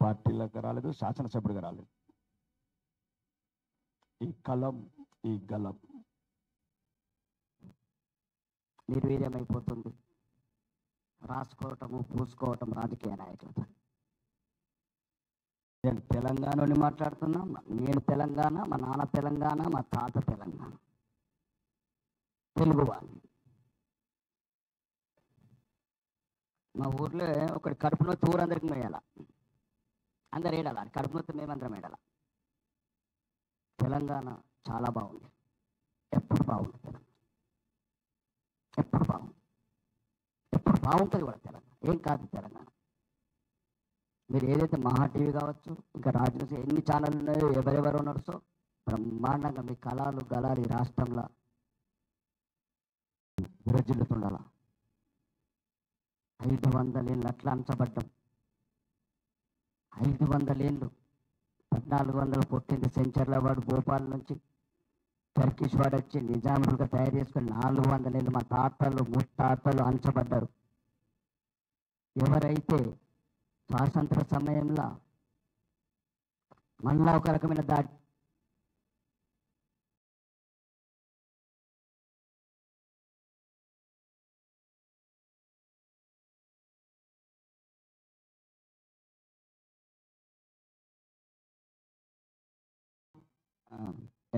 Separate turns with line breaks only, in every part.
పార్టీలకు రాలేదు, శాసనసభ్యుడిగా రాలేదు. ఈ కలం, ఈ గలం
నిర్వీర్యమైపోతుంది. రాసుకోవటము, పూసుకోవటం రాజకీయ నాయకులతో. నేను తెలంగాణని మాట్లాడుతున్నా. నేను తెలంగాణ, మా నాన్న తెలంగాణ, మా తాత తెలంగాణ, తెలుగు వాళ్ళు. మా ఊర్లో ఒకటి కడుపు నొత్తి ఊరందరికీ మేయాల, అందరు ఏడాల. కడుపు నొత్తి మేమందరం ఏడాల. తెలంగాణ చాలా బాగుంది, ఎప్పుడు బాగుంది తెలంగాణ, ఎప్పుడు బాగుంది, ఎప్పుడు బాగుంటుంది కూడా తెలంగాణ. ఏం కాదు తెలంగాణ. మీరు ఏదైతే మహా టీవీ కావచ్చు, ఇంకా రాజు ఎన్ని ఛానళ్ళు ఉన్నాయో, ఎవరెవరు నడుసో బ్రహ్మాండంగా మీ కళలు గలాలు ఈ రాష్ట్రంలో విరజిల్లుతుండాల. 500 ఏళ్ళు అట్లా అంచబడ్డం. 500 ఏళ్ళు 1400 పుట్టింది సెంచర్ల వాడు భోపాల్ నుంచి టర్కిష్ వాడు వచ్చి నిజాములుగా తయారు చేసుకుని 400 ఏళ్ళు మా తాతలు ముత్తాతలు అంచబడ్డారు. ఎవరైతే స్వాతంత్ర సమయంలో మళ్ళా ఒక రకమైన దాడి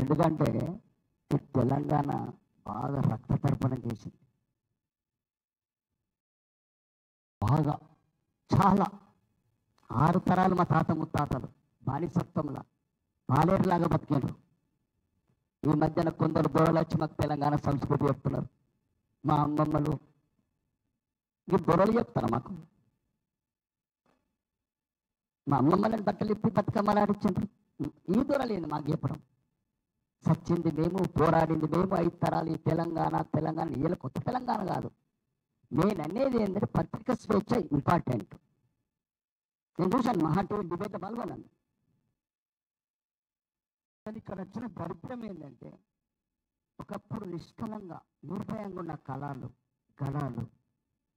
ఎందుకంటే తెలంగాణ బాగా రక్త తర్పణం చేసింది, బాగా చాలా 6 తరాలు మా తాత ముత్తాతలు బానిసత్వంలా పాలేరులాగా బతికిండ్రు. ఈ మధ్యన కొందరు బొరలు వచ్చి మాకు తెలంగాణ సంస్కృతి చెప్తున్నారు. మా అమ్మమ్మలు ఈ బొరలు చెప్తారు మాకు. మా అమ్మమ్మని బట్టలు ఇప్పి బతుకమ్మలు ఆడించండి. ఈ దొరలేదు మాకు చెప్పడం. సచ్చింది మేము, పోరాడింది మేము. 5 తరాలు ఈ తెలంగాణ తెలంగాణ వీళ్ళ కొత్త తెలంగాణ కాదు. నేను అనేది ఏంటంటే పత్రిక స్వేచ్ఛ ఇంపార్టెంట్. నేను చూశాను మహా టీవీ డిబేట్లో పాల్గొన్నాను. ఇక్కడ వచ్చిన దరిద్రం ఏంటంటే ఒకప్పుడు నిష్కలంగా నిర్భయంగా ఉన్న కళలు గళాలు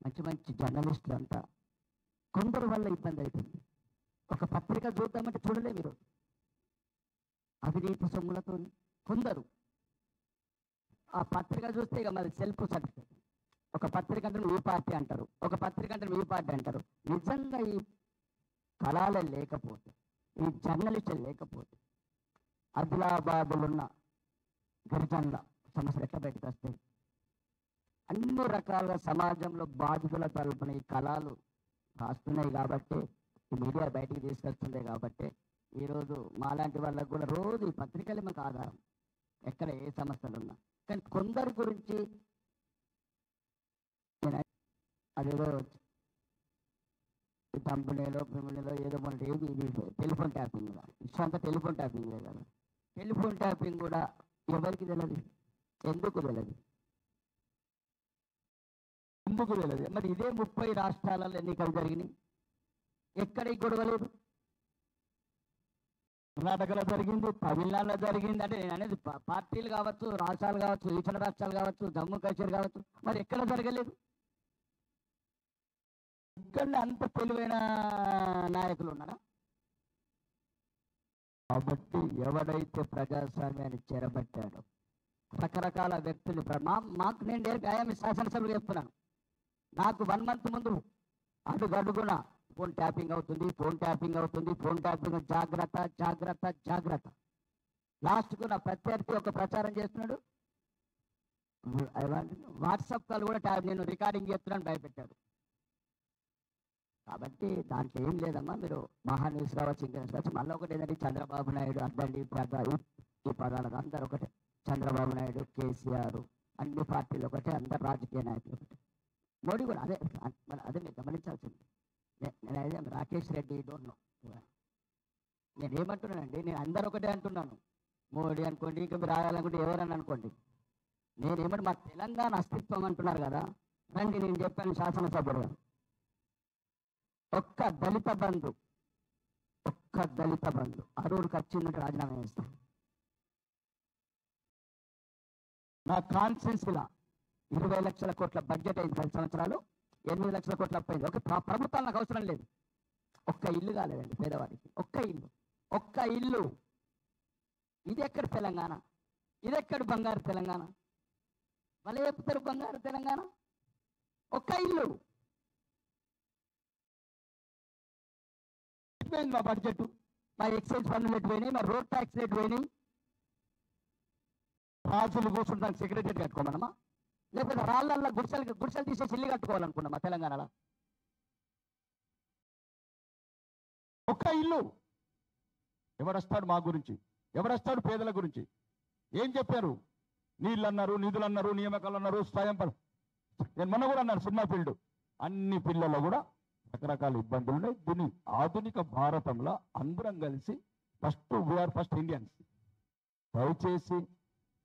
మంచి మంచి జర్నలిస్టులు అంతా కొందరు వల్ల ఇబ్బంది అవుతుంది. ఒక పత్రిక చూద్దామంటే చూడలే మీరు. అవినీతి సొమ్ములతో కొందరు ఆ పత్రిక చూస్తే ఇక మరి సెల్ఫ్ సర్టిఫికేట్. ఒక పత్రిక అంటే ఈ పార్టీ అంటారు, ఒక పత్రిక అంటే ఈ పార్టీ అంటారు. నిజంగా ఈ కళాలే లేకపోతే, ఈ జర్నలిస్టులు లేకపోతే ఆదిలాబాద్లో ఉన్న గిరిజనుల సమస్యలు ఎట్లా బయటకు వస్తాయి? అన్ని రకాలుగా సమాజంలో బాధితుల తరపున ఈ కళలు రాస్తున్నాయి కాబట్టి, ఈ మీడియా బయటికి తీసుకొస్తుంది కాబట్టి ఈరోజు మాలాంటి వాళ్ళకు కూడా రోజు ఈ పత్రికలే మాకు ఆధారం, ఎక్కడ ఏ సమస్యలు ఉన్నా. కానీ కొందరి గురించి అదేదో కంపెనీలో పిమ్మలో ఏదో మన ఏది ఇది టెలిఫోన్ ట్యాపింగ్, ఇష్టం అంతా టెలిఫోన్ ట్యాపింగ్ కదా. టెలిఫోన్ ట్యాపింగ్ కూడా ఎవరికి తెలియదు, ఎందుకు తెలియదు, ఎందుకు తెలియదు. మరి ఇదే 30 రాష్ట్రాలలో ఎన్నికలు జరిగినాయి, ఎక్కడ ఈ గొడవ లేదు. కర్ణాటకలో జరిగింది, తమిళనాడులో జరిగింది. అంటే నేను అనేది పార్టీలు కావచ్చు, రాష్ట్రాలు కావచ్చు, ఇతర రాష్ట్రాలు కావచ్చు, జమ్మూ కాశ్మీర్ కావచ్చు, మరి ఎక్కడ జరగలేదు. ఇక్కడ అంత తెలివైన నాయకులు ఉన్నారా? కాబట్టి ఎవడైతే ప్రజాస్వామ్యాన్ని చేరబట్టాడో రకరకాల వ్యక్తులు మాకు నేను డైరెక్ట్ శాసనసభ్యులు చెప్తున్నాను. నాకు 1 month ముందు అడుగడుగున ఫోన్ ట్యాపింగ్ అవుతుంది, ఫోన్ ట్యాపింగ్ అవుతుంది, ఫోన్ ట్యాపింగ్, జాగ్రత్త జాగ్రత్త జాగ్రత్త. లాస్ట్కు నా ప్రత్యర్థి ఒక ప్రచారం చేస్తున్నాడు, వాట్సాప్ కాల్ కూడా నేను రికార్డింగ్ చేస్తున్నాను భయపెట్టాడు. కాబట్టి దాంట్లో ఏం లేదమ్మా. మీరు మహాన్యూస్ కావచ్చు, ఇంకా కావచ్చు. మళ్ళీ ఒకటి ఏంటంటే చంద్రబాబు నాయుడు అద్దండి ఈ పదాలకు అందరు ఒకటే. చంద్రబాబు నాయుడు, కేసీఆర్, అన్ని పార్టీలు ఒకటే, అందరు రాజకీయ నాయకులు ఒకటే. మోడీ కూడా అదే. అదే మీరు గమనించాల్సింది. నేను రాకేష్ రెడ్డి డోంట్ నో. నేను ఏమంటున్నానండి, నేను అందరు ఒకటే అంటున్నాను. మోడీ అనుకోండి, ఇంకా మీరు రాయాలనుకుంటే ఎవరని అనుకోండి. నేనేమంటే మా తెలంగాణ అస్తిత్వం అంటున్నారు కదా, రండి నేను చెప్పాను శాసనసభ్యుడు. ఒక్క దళిత బంధు అరువుడికి వచ్చిందంటే రాజీనామా చేస్తాను. నా కాన్స్టిట్యున్సీలో 20 లక్షల కోట్ల బడ్జెట్ అయింది 10 సంవత్సరాలు, 8 లక్షల కోట్ల అప్పయింది. ఒక ప్రభుత్వం నాకు అవసరం లేదు. ఒక్క ఇల్లు కాలేదండి పేదవాడికి, ఒక్క ఇల్లు. ఇది ఎక్కడ తెలంగాణ? ఇది ఎక్కడ బంగారు తెలంగాణ? మళ్ళీ చెప్తారు బంగారు తెలంగాణ. ఒక్క ఇల్లు. మా బడ్జెట్, మా ఎక్సైజ్ పన్నులు ఎటు పోయినాయి, మా రోడ్ ట్యాక్స్ ఎటు పోయినాయి? రాజులు కూర్చుంటానికి సెక్రటరీ కట్టుకోమన్నమా? లేకపోతే రాళ్ళల్లో గుడిసెలు తీసేసి ఇల్లు కట్టుకోవాలనుకున్నామా తెలంగాణలో?
ఒక్క ఇల్లు. ఎవడొస్తాడు మా గురించి? ఎవడొస్తాడు పేదల గురించి? ఏం చెప్పారు? నీళ్ళు అన్నారు, నిధులు అన్నారు, నియామకాలు అన్నారు, నేను మొన్న కూడా అన్నాను సినిమా ఫీల్డ్. అన్ని ఫీల్డ్లలో కూడా రకరకాల ఇబ్బందులు ఉన్నాయి. దీన్ని ఆధునిక భారతంలో అందరం కలిసి వీఆర్ ఫస్ట్ ఇండియన్స్. దయచేసి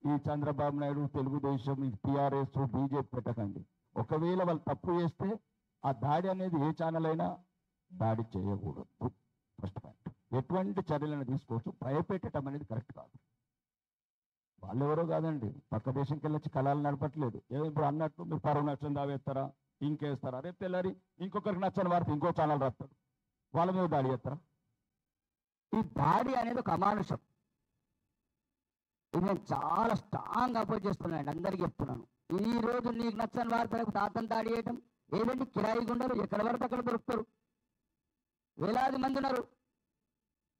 ఈ చంద్రబాబు నాయుడు, తెలుగుదేశం, ఈ టీఆర్ఎస్, బీజేపీ పెట్టకండి. ఒకవేళ వాళ్ళు తప్పు చేస్తే ఆ దాడి అనేది ఏ ఛానల్ అయినా దాడి చేయకూడదు. First point. ఎటువంటి చర్యలను తీసుకోవచ్చు, భయపెట్టడం అనేది కరెక్ట్ కాదు. వాళ్ళెవరో కాదండి, పక్క దేశంకి వెళ్ళొచ్చి కళాలు నడపట్లేదు. ఇప్పుడు అన్నట్టు మీరు పరువు నచ్చని దావేస్తారా, ఇంకేస్తారా? రేపు తెల్లారి ఇంకొకరికి నచ్చని వారికి ఇంకో ఛానల్ రాస్తాడు, వాళ్ళ మీద దాడి చేస్తారా?
ఈ దాడి అనేది ఒక అమానుషం. ఇది నేను చాలా స్ట్రాంగ్ అపోజ్ చేస్తున్నాను, అందరికీ చెప్తున్నాను. ఈ రోజు నీకు నచ్చని వార్తలకు తాతను దాడి చేయటం ఏదండి? కిరాయి గుండలు ఎక్కడ పడితే అక్కడ దొరుకుతారు. వేలాది మంది ఉన్నారు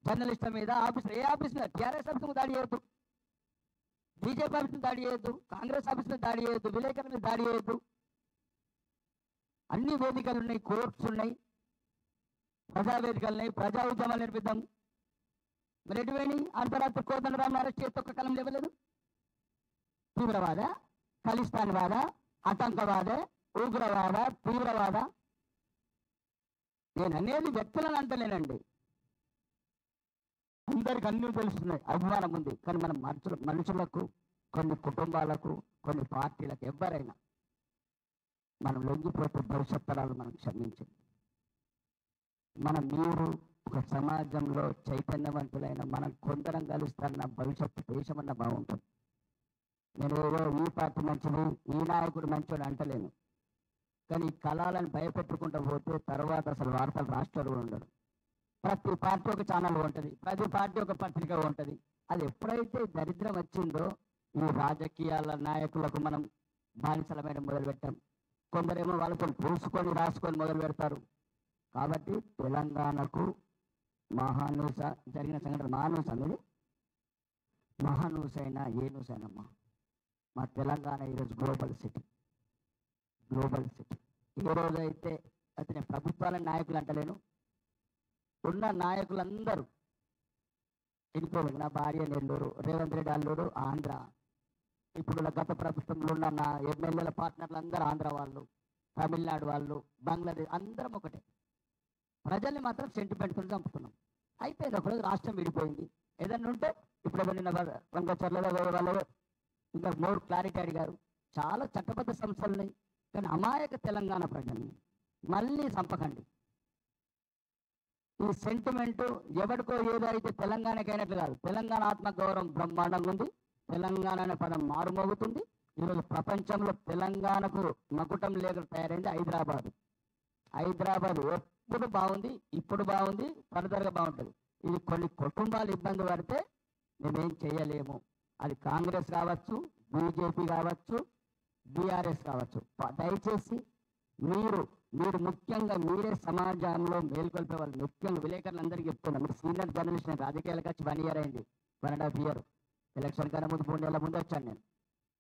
జర్నలిస్టుల మీద. ఆఫీసులు, ఏ ఆఫీస్ మీద? టీఆర్ఎస్ ఆఫీస్ మీద దాడి చేయొద్దు, బీజేపీ ఆఫీస్ మీద దాడి చేయొద్దు, కాంగ్రెస్ ఆఫీస్ మీద దాడి చేయొద్దు, విలేకరుల మీద దాడి చేయొద్దు. అన్ని వేదికలు ఉన్నాయి, కోర్ట్స్ ఉన్నాయి, ప్రజా వేదికలు ఉన్నాయి, ప్రజా ఉద్యమాలు నిర్మిద్దాం. మరి ఎటువైనా అంతరాత్రి కోదండరామ్ని అరెస్ట్ చేస్తే ఒక్క కలం లేవలేదు. తీవ్రవాద, ఖలిస్తాన్వాద, ఆతంకవాద, ఉగ్రవాద, తీవ్రవాద. నేను అనేది వ్యక్తులను అంటలేనండి. అందరికి అన్నీ తెలుస్తున్నాయి, అభిమానం ఉంది. కానీ మనం మనుషులకు, కొన్ని కుటుంబాలకు, కొన్ని పార్టీలకు ఎవరైనా మనం లొంగిపోతే భవిష్యత్ తరాలు మనం క్షమించింది. మీరు ఒక సమాజంలో చైతన్యవంతులైన మనం కొందరం కలుస్తున్న భవిష్యత్తు దేశమన్న బాగుంటుంది. నేను ఏదో ఈ పార్టీ మంచిది, ఈ నాయకుడు మంచోడు అంటలేను. కానీ ఈ కళాలను భయపెట్టుకుంటూ పోతే తర్వాత అసలు వార్తలు రాష్ట్రాలు కూడా ఉండడు. ప్రతి పార్టీ ఒక ఛానల్ ఉంటుంది, ప్రతి పార్టీ ఒక పత్రిక ఉంటుంది. అది ఎప్పుడైతే దరిద్రం వచ్చిందో ఈ రాజకీయాల నాయకులకు మనం బానిసలమైన మొదలుపెట్టాం. కొందరేమో వాళ్ళతో పూసుకొని రాసుకొని మొదలు పెడతారు. కాబట్టి తెలంగాణకు మహానూస జరిగిన సంఘటన, మహానూస అనేది మహానూస అయినా ఏ న్యూస్ అయినమ్మా, మా తెలంగాణ ఈరోజు గ్లోబల్ సిటీ. ఏ రోజైతే అతని ప్రభుత్వాల నాయకులు అంటలేను, ఉన్న నాయకులందరూ వెళ్ళిపోయింది. నా భార్య నెల్లూరు, రేవంత్ రెడ్డి అల్లూరు ఆంధ్ర. ఇప్పుడు గత ప్రభుత్వంలో ఉన్న నా ఎమ్మెల్యేల పార్ట్నర్లు అందరూ ఆంధ్ర వాళ్ళు, తమిళనాడు వాళ్ళు, బంగ్లాదేశ్, అందరం ఒకటే. ప్రజల్ని మాత్రం సెంటిమెంట్తో చంపుతున్నాం. అయిపోయింది. ఒకరోజు రాష్ట్రం విడిపోయింది. ఏదన్నా ఉంటే ఇప్పుడు నిన్న రంగచర్లలో వాళ్ళు ఇంకా మోర్ క్లారిటీ అడిగారు. చాలా చట్టబద్ధ సంస్థలున్నాయి. కానీ అమాయక తెలంగాణ ప్రజల్ని మళ్ళీ చంపకండి. ఈ సెంటిమెంటు ఎవరికో ఏదో అయితే తెలంగాణకి అయినట్లు కాదు. తెలంగాణ ఆత్మగౌరవం బ్రహ్మాండంగా ఉంది. తెలంగాణ అనే పదం మారుమోగుతుంది. ఈరోజు ప్రపంచంలో తెలంగాణకు మకుటం లేక తయారైంది హైదరాబాద్. ఎప్పుడు బాగుంది, ఇప్పుడు బాగుంది, ఫర్దర్గా బాగుంటుంది. ఇది కొన్ని కుటుంబాలు ఇబ్బంది పడితే మేమేం చేయలేము. అది కాంగ్రెస్ కావచ్చు, బీజేపీ కావచ్చు, బీఆర్ఎస్ కావచ్చు. దయచేసి మీరు ముఖ్యంగా మీరే సమాజంలో మేల్కొల్పే వాళ్ళు. ముఖ్యంగా విలేకరులందరికీ చెప్తున్నా, మీరు సీనియర్ జర్నలిస్ట్. నేను రాజకీయాలకు వచ్చి 1 year అయింది, 1.5 year. ఎలక్షన్ కన్నా ముందు 3 నెలల ముందు వచ్చాను. నేను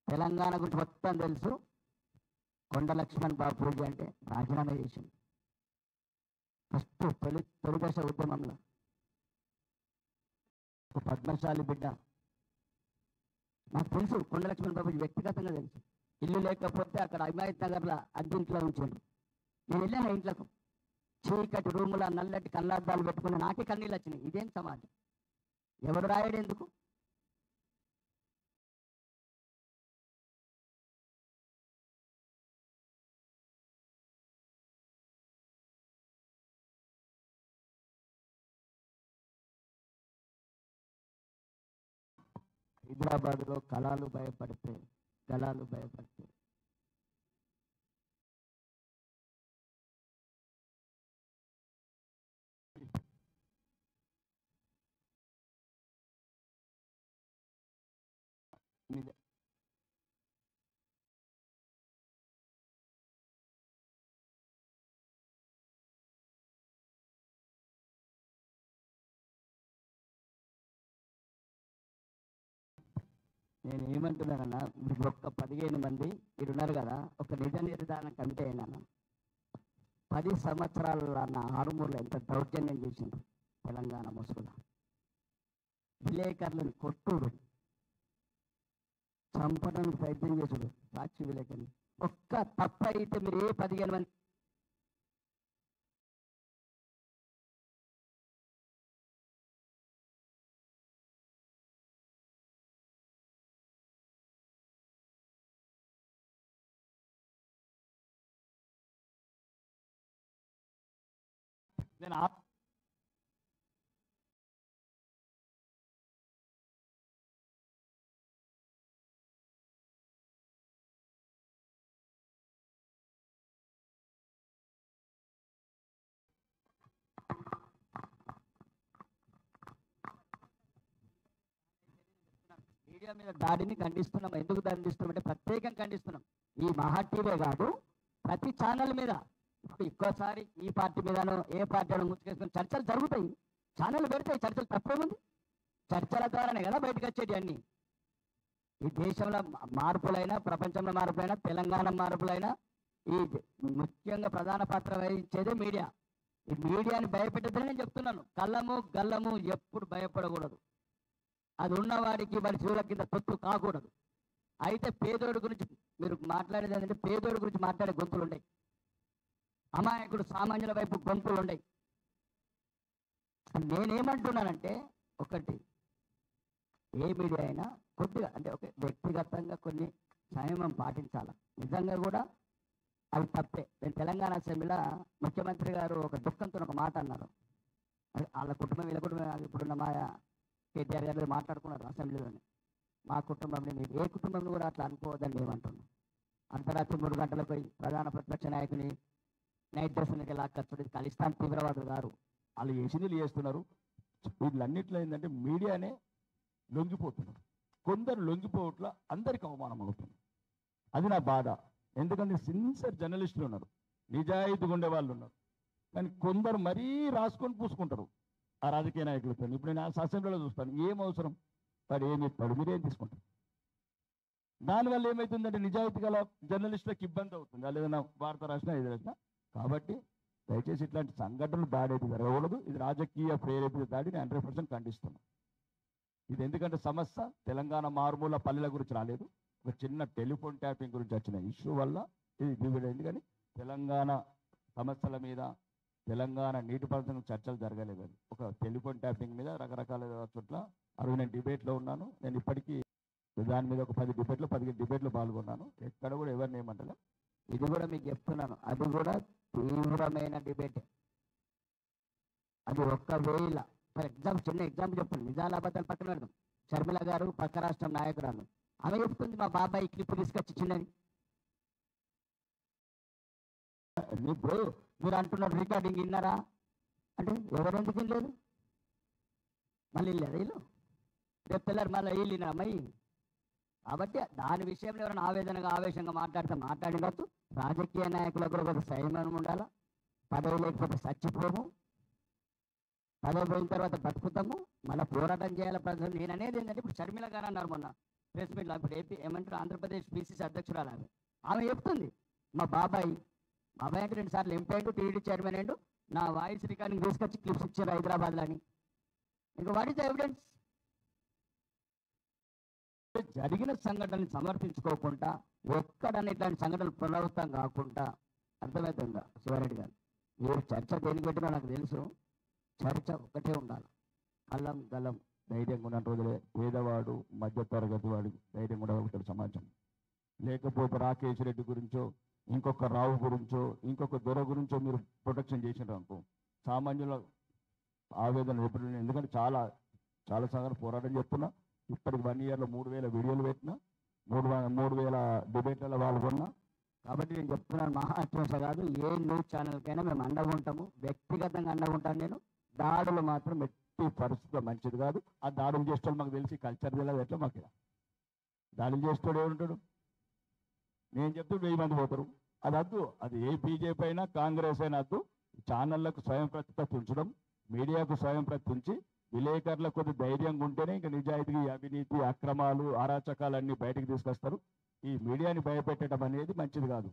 తెలంగాణ గురించి మొత్తం తెలుసు. కొండ లక్ష్మణ్ బాపూజీ అంటే రాజీనామా చేసింది ఫస్ట్ తొలిదశ ఉద్యమంలో. పద్మశాలి బిడ్డ. నాకు తెలుసు కొండ లక్ష్మణ్ బాపూజీ వ్యక్తిగతంగా తెలుసు. ఇల్లు లేకపోతే అక్కడ హిమాయత్ నగర్లో అద్దెంట్లో ఉంచాడు. నేను వెళ్ళాను ఇంట్లోకి. చీకటి రూముల నల్లటి కళ్ళద్దాలు పెట్టుకుని నాకే కన్నీళ్ళు వచ్చినాయి. ఇదేం సమాజం? ఎవడు రాయడు ఎందుకు? హైదరాబాద్లో కళలు భయపడితే, గలాలు భయపడితే నేను ఏమంటున్నానన్నా, మీరు ఒక్క 15 మంది మీరు ఉన్నారు కదా, ఒక నిజ నిర్ధారణ కమిటీ అయినా 10 సంవత్సరాల నా ఆరుమూరులో ఎంత దౌర్జన్యం చేసిండ్రు తెలంగాణ ముసుగుల. విలేకరులను కొట్టుడు, చంపడానికి ప్రయత్నం చేసుడు, సాక్షి విలేకరులు. ఒక్క తప్ప అయితే మీరు ఏ 15 మంది
నేను
మీడియా మీద దాడిని ఖండిస్తున్నాం. ఎందుకు ఖండిస్తున్నాం అంటే ప్రత్యేకంగా ఖండిస్తున్నాం. ఈ మహా టీవీ కాదు, ప్రతి ఛానల్ మీద ఇప్పుడు ఎక్కువసారి ఈ పార్టీ మీదనో ఏ పార్టీ అని ముచ్చుకేసుకొని చర్చలు జరుగుతాయి, ఛానల్ పెడతాయి, చర్చలు తప్పేముంది? చర్చల ద్వారానే కదా బయటకు వచ్చేటి అన్ని. ఈ దేశంలో మార్పులైనా, ప్రపంచంలో మార్పులైనా, తెలంగాణ మార్పులైనా ఈ ముఖ్యంగా ప్రధాన పాత్ర వహించేదే మీడియా. ఈ మీడియాని భయపెట్టదని నేను చెప్తున్నాను. కళ్ళము గల్లము ఎప్పుడు భయపడకూడదు. అది ఉన్నవాడికి మరి చూల కింద తొత్తు కాకూడదు. అయితే పేదోడి గురించి మీరు మాట్లాడేది ఏంటంటే, పేదోడి గురించి మాట్లాడే గొంతులు ఉన్నాయి, అమాయకుడు సామాన్యుల వైపు గొంతులు ఉన్నాయి. నేనేమంటున్నానంటే, ఒకటి ఏ మీడియా అయినా కొద్దిగా అంటే ఒక వ్యక్తిగతంగా కొన్ని సంయమం పాటించాలి. నిజంగా కూడా అది తప్పే. నేను తెలంగాణ అసెంబ్లీలో ముఖ్యమంత్రి గారు ఒక దుఃఖంతో ఒక మాట అన్నారు. వాళ్ళ కుటుంబం వీళ్ళ కుటుంబం ఇప్పుడున్న మా కేటీఆర్ గారు మాట్లాడుకున్నారు అసెంబ్లీలోనే. మా కుటుంబంని మీరు ఏ కుటుంబంని కూడా అట్లా అనుకోవద్దని మేమంటున్నాం. అర్ధరాత్రి 3 గంటలకు పోయి ప్రధాన ప్రతిపక్ష నాయకుని నైట్ డ్రెస్సులకి లాక్కచ్చుడు ఖలిస్తాన్ తీవ్రవాదులు గారు.
వాళ్ళు చేసింది చేస్తున్నారు. వీళ్ళన్నిట్లో ఏంటంటే మీడియానే లొంగిపోతున్నారు. కొందరు లొంగిపోవట్ల అందరికి అవమానం అవుతుంది. అది నా బాధ. ఎందుకంటే సిన్సియర్ జర్నలిస్టులు ఉన్నారు, నిజాయితీగా ఉండే వాళ్ళు ఉన్నారు. కానీ కొందరు మరీ రాసుకొని పూసుకుంటారు ఆ రాజకీయ నాయకులతో. ఇప్పుడు నేను అసెంబ్లీలో చూస్తాను, ఏం అవసరం, వాడు ఏం చెప్తాడు, మీరేం తీసుకుంటారు. దానివల్ల ఏమవుతుందంటే నిజాయితీ గల జర్నలిస్టులకు ఇబ్బంది అవుతుంది. వాళ్ళు ఏదైనా వార్త రాసినా ఇది రాసినా. కాబట్టి దయచేసి ఇట్లాంటి సంఘటనలు దాడి అయితే జరగకూడదు. ఇది రాజకీయ ప్రేరేపిత దాడి. నేను 100% ఖండిస్తున్నాను. ఇది ఎందుకంటే సమస్య తెలంగాణ మారుమూల పల్లెల గురించి రాలేదు, ఒక చిన్న టెలిఫోన్ ట్యాపింగ్ గురించి వచ్చిన ఇష్యూ వల్ల ఇది డివైడ్ అయింది. కానీ తెలంగాణ సమస్యల మీద, తెలంగాణ నీటిపారుదల చర్చలు జరగలేదు. ఒక టెలిఫోన్ ట్యాపింగ్ మీద రకరకాల చోట్ల నేను డిబేట్లో ఉన్నాను. నేను ఇప్పటికీ దాని మీద ఒక 10 డిబేట్లు 15 డిబేట్లు పాల్గొన్నాను. ఎక్కడ కూడా ఎవరిని ఏమంటలే.
ఇది కూడా మీకు చెప్తున్నాను, అది కూడా తీవ్రమైన డిబేట్. అది ఒకవేళ ఫర్ ఎగ్జాంపుల్, చిన్న ఎగ్జాంపుల్ చెప్తాను, నిజామాబాద్ పక్కన పెడదాం. షర్మిల గారు పక్క రాష్ట్రం నాయకురాలు, ఆమె చెప్తుంది మా బాబాయ్ క్లిప్ తీసుకొచ్చి చిన్నది. ఇప్పుడు మీరు అంటున్నారు రికార్డింగ్ విన్నారా అంటే ఎవరెందుకు వినలేదు? మళ్ళీ వెళ్ళారు వీళ్ళు, రేపు తెల్లారు మళ్ళీ వీళ్ళు అమ్మాయి. కాబట్టి దాని విషయంలో ఎవరైనా ఆవేదనగా ఆవేశంగా మాట్లాడినట్టు రాజకీయ నాయకులకు కూడా ఒక సంయమనం ఉండాలా. పదవి లేకపోతే చచ్చిపోము, పదవి పోయిన తర్వాత బతుకుతాము, మళ్ళీ పోరాటం చేయాలి ప్రజలు. నేను అనేది ఏంటంటే, ఇప్పుడు షర్మిల గారు అన్నారు మొన్న ప్రెస్ మీట్లో, ఇప్పుడు ఏపీ ఏమంటారు ఆంధ్రప్రదేశ్ పిసిసి అధ్యక్షురాలు ఆమె చెప్తుంది మా బాబాయ్ అంటే 2 సార్లు ఎంపీ అయ్యిండు, టీడీ చైర్మన్ అయ్యిండు, నా వాయిస్ రికార్డింగ్ తీసుకొచ్చి క్లిప్స్ ఇచ్చారు హైదరాబాద్లో అని. ఇంకా వాట్ ఈస్ ద ఎవిడెన్స్? జరిగిన సంఘటనని సమర్థించుకోకుండా ఎక్కడన్నా ఇట్లాంటి సంఘటనలు పునరావృతం కాకుండా, అర్థమవుతుందా శివారెడ్డి గారు? మీరు చర్చ దేనికి పెట్టినా నాకు తెలుసు, చర్చ ఒకటే ఉండాలి. కలం గలం ధైర్యంగా ఉన్న రోజులే పేదవాడు మధ్య తరగతి వాడు ధైర్యంగా ఉండగలుగుతాడు సమాజం. లేకపోతే రాకేష్ రెడ్డి గురించో, ఇంకొక రావు గురించో, ఇంకొక దొర గురించో మీరు ప్రొటెక్షన్ చేసినారు అనుకో, సామాన్యుల ఆవేదన ఎప్పుడు. ఎందుకంటే చాలా సంఘటన పోరాటం చెప్తున్నా. ఇప్పటికి 1 yearలో 3000 వీడియోలు పెట్టినా, 3000 డిబేట్లలో పాల్గొన్నా. కాబట్టి నేను చెప్తున్నాను, మహాత్మస కాదు, ఏ న్యూస్ ఛానల్కైనా మేము అండగా ఉంటాము, వ్యక్తిగతంగా అండగా ఉంటాను. నేను దాడులు మాత్రం ఎట్టి పరిస్థితిలో మంచిది కాదు. ఆ దాడులు చేస్తే మాకు తెలిసి కల్చర్ తెలియదు, ఎట్లా మాకు
దాడులు చేస్తాడు ఏమంటాడు? నేను చెప్తే 1000 మంది పోతారు. అది వద్దు. అది ఏ బీజేపీ అయినా కాంగ్రెస్ అయినా వద్దు. ఛానళ్లకు స్వయం ప్రతిపత్తి ఉంచడం, మీడియాకు స్వయం ప్రతిపత్తి ఉంచి విలేకరులకు కొద్ది ధైర్యంగా ఉంటేనే ఇంకా నిజాయితీ, అవినీతి, అక్రమాలు, అరాచకాలన్నీ బయటకు తీసుకొస్తారు. ఈ మీడియాని భయపెట్టడం అనేది మంచిది కాదు.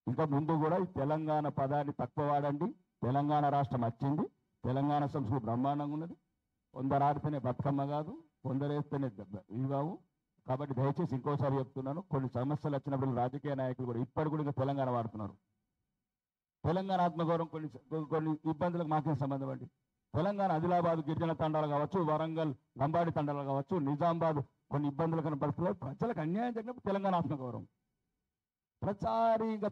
ఇంకా ముందు కూడా ఈ తెలంగాణ పదాన్ని తక్కువ వాడండి. తెలంగాణ రాష్ట్రం వచ్చింది. తెలంగాణ సంస్కృతి బ్రహ్మాండంగా ఉన్నది. కొందరు ఆడితేనే బతుకమ్మ కాదు, కొందరేస్తేనే ఇవి కావు. కాబట్టి దయచేసి ఇంకోసారి చెప్తున్నాను, కొన్ని సమస్యలు వచ్చినప్పుడు రాజకీయ నాయకులు కూడా ఇప్పటి కూడా ఇంకా తెలంగాణ వాడుతున్నారు. తెలంగాణ ఆత్మగౌరవం కొన్ని ఇబ్బందులకు మాకేం సంబంధం అండి? తెలంగాణ ఆదిలాబాద్ గిరిజన తండాలు కావచ్చు, వరంగల్ లంబాడి తండాలు కావచ్చు, నిజామాబాద్ కొన్ని ఇబ్బందులు కనపడుతున్నారు. ప్రజలకు అన్యాయం జరిగినప్పుడు తెలంగాణ ఆత్మగౌరవం. ప్రతిసారి ఇంకా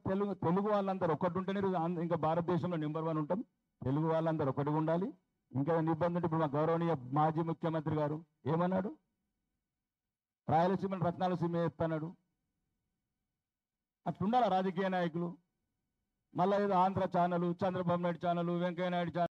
తెలుగు వాళ్ళందరూ ఒక్కటి ఉంటేనే ఇంకా భారతదేశంలో నెంబర్ 1 ఉంటాం. తెలుగు వాళ్ళందరూ ఒకటిగా ఉండాలి. ఇంకా ఇబ్బంది అంటే ఇప్పుడు మా గౌరవనీయ మాజీ ముఖ్యమంత్రి గారు ఏమన్నాడు? రాయలసీమను రత్నాలసీమ ఎత్తన్నాడు. అట్లుండాలా రాజకీయ నాయకులు? మళ్ళీ ఏదో Andhra channel, Chandrababu Naidu channel, Venkaiah Naidu channel